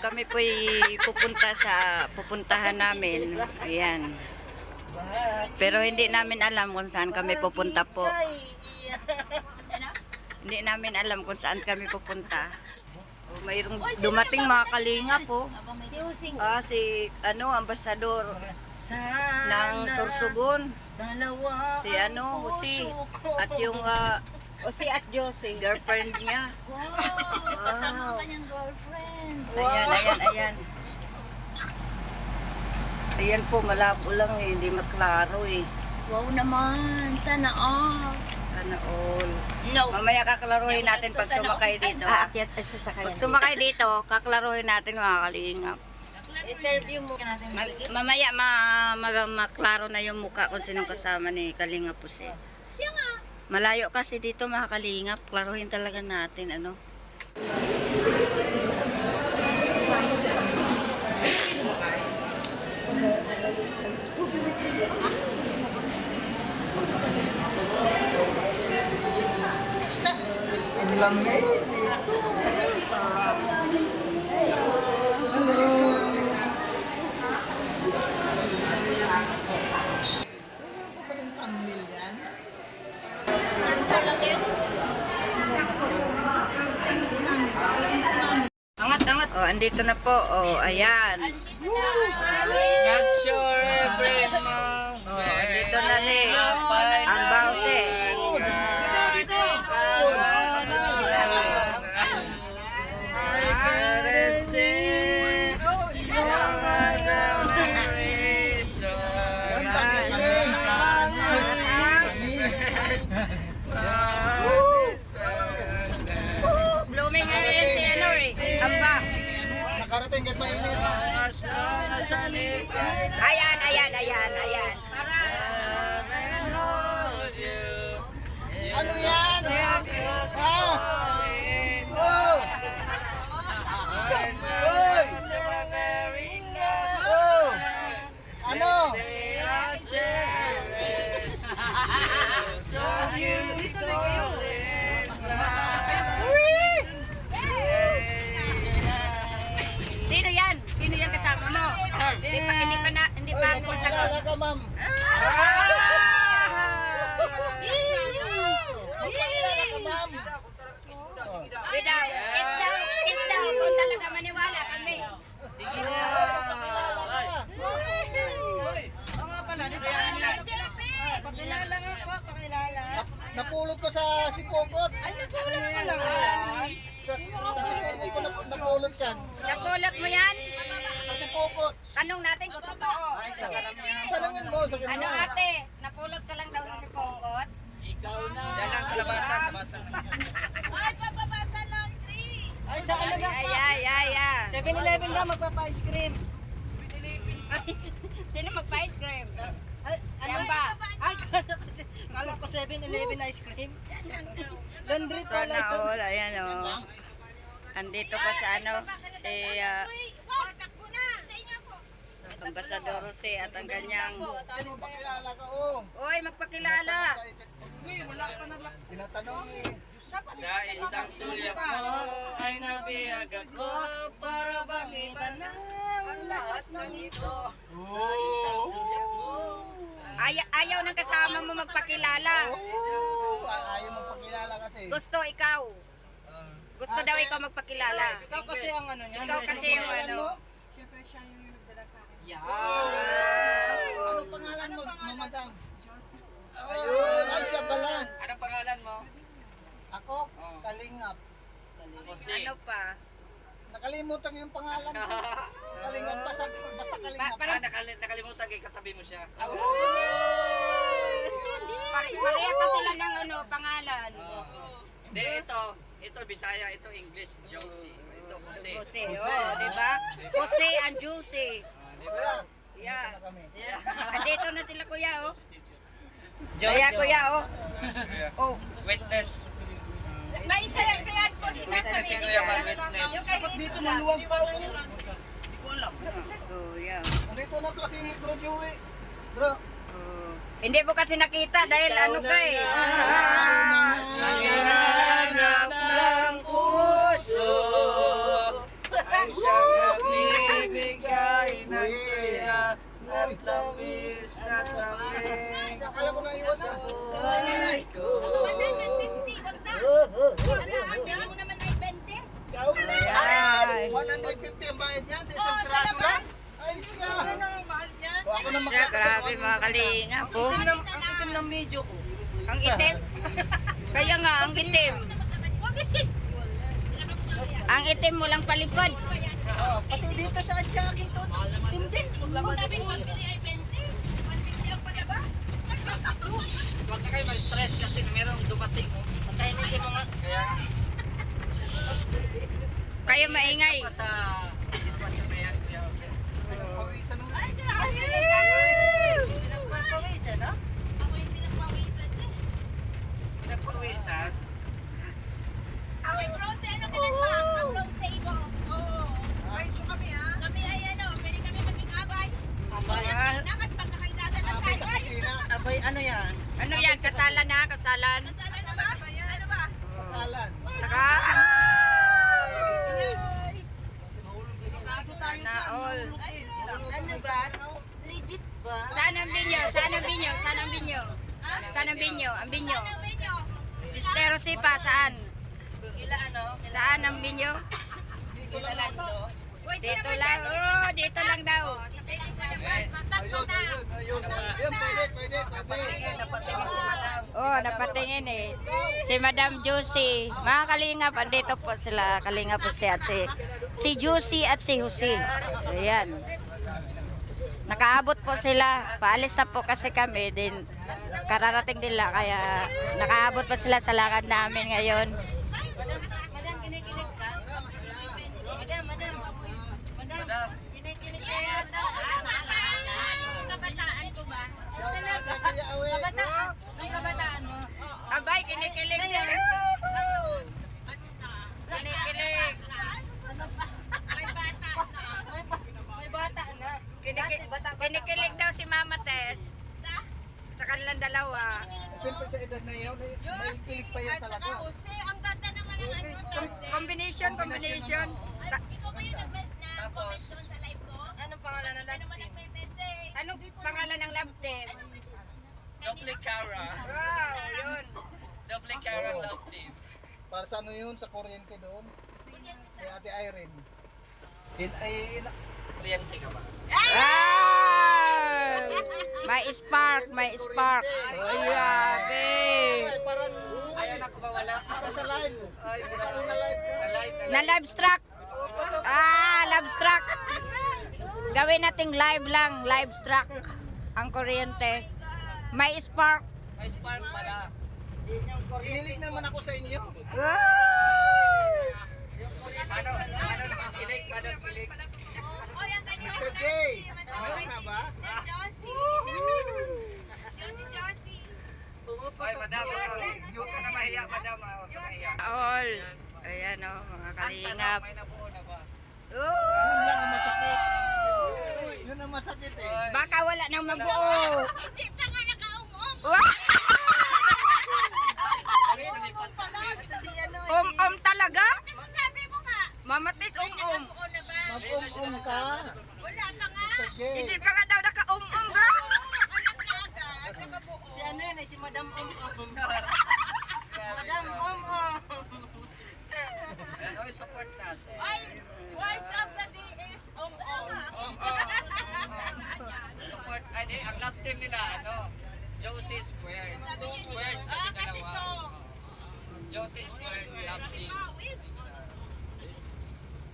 Kami po'y pupuntahan namin. Ayan. Pero hindi namin alam kung saan kami pupunta po. Hindi namin alam kung saan kami pupunta. Mayroong dumating mga kalinga po. Si ambasador ng Sorsogon. Si Husi. At yung Husi at Josie. girlfriend niya. Kasama ka niyang girlfriend. Ayan. Ayan po, malabo lang eh. Hindi maklaro eh. Wow naman. Sana all. Sana all. No. Mamaya kaklaruhin natin pag sumakay dito. Aakyat ay sasakyan. Pag sumakay dito, kaklaruhin natin mga kalingap. Interview mo. Mamaya maklaro na yung mukha kung sinong kasama ni Kalingap po siya. Siya nga. Malayo kasi dito mga kalingap. Klaruhin talaga natin ano. Ang lamig. Sarap. Hello. Angat. Oh, andito na po. Oh, ayan. Not sure every month. Oh, andito na si ang bawse. Blooming ngayon si Amba. Nakarating kahit mainit. Ayan. Ano yan? Oh! Ano? Sino yan kasama mo? Hindi pa ako sagot. Wala ka, ma'am. Kiss daw. Kung talaga maniwala kami. Sige na. Pakilala nga po, pakilala. Napulot ko sa sipokot. Napulot mo lang. Sa sipokot ko napulot yan. Napulot mo yan? Sa sipokot. Tanong natin kung totoo. Tanungin mo sa Ano ate, napulot ka lang daw sa sipongkot? Yan lang sa labasan. Ay, papabasa laundry. Ay, sa ano ba? Ay. 7-Eleven na magpapa-ice cream. Sino magpa-ice cream? Ay, Yan ba? Ay, kala ko 7-Eleven ice cream. Laundry Sana pala yun. all, ayan o. Andito pa sa si Takbo na. Ambasador Jose at ang kanyang... Ano ba kilala ka? Oh. Uy, magpakilala! Tinatanong eh. Sa isang sulyap mo ay nabihag ako para bang iba na ang lahat ng ito. Sa isang sulyap mo. Ayaw ng kasama mo magpakilala. Oh, ayaw mong pakilala kasi. Gusto ikaw. Gusto daw ikaw magpakilala. Ikaw kasi ang ano niya. Ikaw kasi yung ano. Siyempre siya yung nagdala sa akin. Yan. Ano pangalan mo, madam? Ayun, ay siya pala. Anong pangalan mo? Ako, Kalingap. Jose. Ano pa? Nakalimutan yung pangalan ko. Kalingap, basta Kalingap. Nakalimutan kay katabi mo siya. Pareha pa sila ng ano, pangalan. Hindi, ito Bisaya, ito English, Josie. Ito Jose. Jose, oh, di ba? Jose and Jose. Kuya, Yeah. kami. Andito na sila kuya, oh. Kaya kuya, oh. Oh. Witness. May isa yan kaya po Witness si Kuya Van, witness. Dito maluwag pa ako. Oh, yeah. Nandito na pala si Bro Joey. Bro. Hindi mo kasi nakita dahil ano ka eh. Nanganap ng puso ang kalinga po. Ang itim ng medyo ko. Ang itim. Kaya nga, ang itim. Ang itim mo lang palipad. Oh, pati dito sa adjakin to. Itim din. Maglabas Sabi ko, pili ay 20. 150 ang palaba. Huwag na kayo mag-stress kasi merong dumating. Oh. Patay na yung mga... Kaya, Kayo maingay. pa sa sitwasyon na yan, Kuya Jose. Pinagpawisan mo. Pagpawisan, no? Ako yung pinagpawisan eh. Nagpawisan. Okay, bro, si ano ka lang ba? Upload table. Oo. Ay, ito kami ha? Kami ay ano, pwede kami maging abay. Abay. Nakat pagkakainatan ng Abay sa kaya. kusina. Abay, ano yan? Ano yan? Kasalan na, kasalan. Masala na ba? Ano ba? Sakalan. Saka, Bago tayo na all. Ano ba? Legit ba? Saan ang binyo? Saan ang binyo? Saan ang binyo? Saan ang binyo? Ang binyo. Ano ba inyo? Sister Sipa, saan? Kila ano? Saan ang binyo? Dito lang ata. Dito lang. Oh, dito lang daw. Ayun, ayun, ayun. Ayun, pwede, pwede, pwede. Napatingin si Madam. Oh, napatingin eh. Si Madam Josie. Mga kalingap, andito po sila. Kalingap po siya. Si Josie at si Jose. Ayan. Nakaabot po sila. Paalis na po kasi kami. Din, kararating nila. Kaya nakaabot po sila sa lakad namin ngayon. Madam, kinikilig ka? Madam. Madam, Kinikilig ka sa... Kabataan ko ba? Kaya awe. Kabataan. Nung kabataan mo. Abay, kinikilig din. Ngayon. Ano na? Kinikilig. May bata na. May bata na. Kinikilig daw si Mama Tess. Sa kanilang dalawa. Siyempre sa edad na yun, may kilig pa yan talaga. Kasi ang ganda naman ng ano to. Combination. Ikaw ba yung nag-comment Tapos, doon sa live ko? Anong pangalan na Ano lang? naman nagme-message? Anong pangalan ng love team? Double Cara. Wow, yun. Double Cara Love Team. Para sa ano yun, sa kuryente doon. Kay Ate Irene. Kuryente ka ba? Ah! May spark. Ay, yabe. Parang Ayaw na kumawala. para sa live. Ay, Parang na live. Na live struck. Live struck. Gawin nating live lang, live struck. Ang kuryente. May spark. May spark pala. Inilig naman ako sa inyo. Paano nakikilig? Paano nakikilig? Oy, ang kanya. Mr. J, meron na ba? Josie. Josie. Ay, Madam, huwag ka na mahiya, Madam. Huwag ka mahiya. All. Ayan o, mga kalingap. May nabuo na ba? Yun lang ang masakit. Yun ang masakit eh. Baka wala nang mabuo. Hindi pa nga nakaumom. Si ano? Talaga? Kasi sabi mo nga. Mamatis, Oo na ba? Mag-um-um ka. Wala pa nga. Mr. J. Hindi pa nga daw naka-bro. Anak na agad. Nakabuo. Si ano yan eh, si Madam Madam Oy, support natin. Ay, words of the day is Support, ay, di, ang love team nila, ano? Josie Squared. Squared kasi kasi dalawa. to. Josie Squared love team.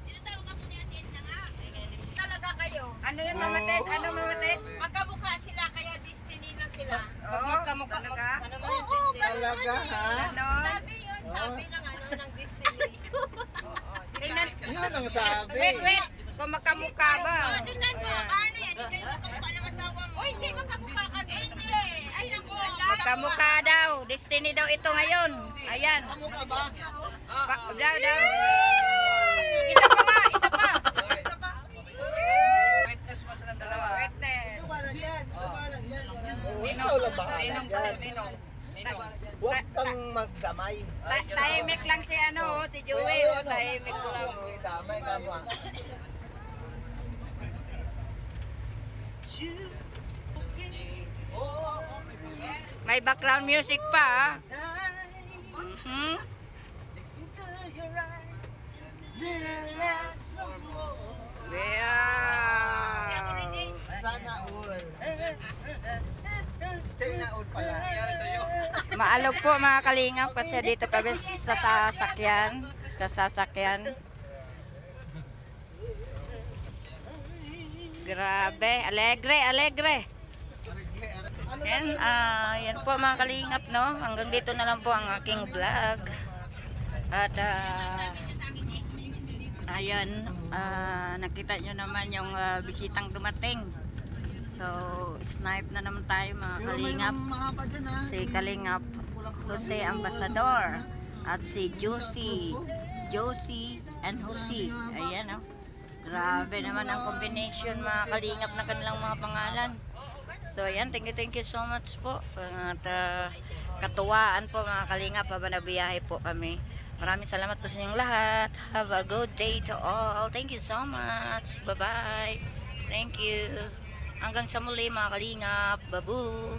Tinatawag ako ni Ate Edna nga. Talaga kayo. Ano yun, mamatis? Ano, mamatis? Magkamukha sila kaya destiny na sila. Magkamukha. Talaga? Ano ba Oo, yun? Talaga ha? Ano? Sabi yun, sabi ng ano, ng destiny. Tingnan. Yun ang sabi. Wait. Kung magkamukha ba? Oh, tingnan mo, ano yan, hindi kayo magkamukha ng asawa mo. Oy, hindi magkamukha kami. Hindi. Ay, naku. Magkamukha daw. Destiny daw ito ngayon. Ayan. Kamukha ba? Daw. Isa pa. Witness mo silang dalawa. Witness. Tumalan yan. Tumalan yan. Ninong, Ikaw lang bahala Ninong, dyan. Ninong. Huwag kang magdamay. Tahimik lang si ano, si Joey. Tahimik lang. Damay ka mo. May background music pa. Mhm. Yeah. Sana all. Maalog po mga kalingap kasi dito kami sa sasakyan. Sa sasakyan. Grabe, alegre, alegre. Yan, yan po mga kalingap, no? Hanggang dito na lang po ang aking vlog. At ayan, nakita nyo naman yung bisitang dumating. So, snipe na naman tayo mga kalingap. Si Kalingap Jose Ambassador at si Josie and Jose. Ayan, oh. Grabe naman ang combination mga kalingap na kanilang mga pangalan. So ayan, thank you so much po. At katuwaan po mga kalingap habang nabiyahe po kami. Maraming salamat po sa inyong lahat. Have a good day to all. Thank you so much. Bye bye. Thank you. Hanggang sa muli mga kalingap. Babu.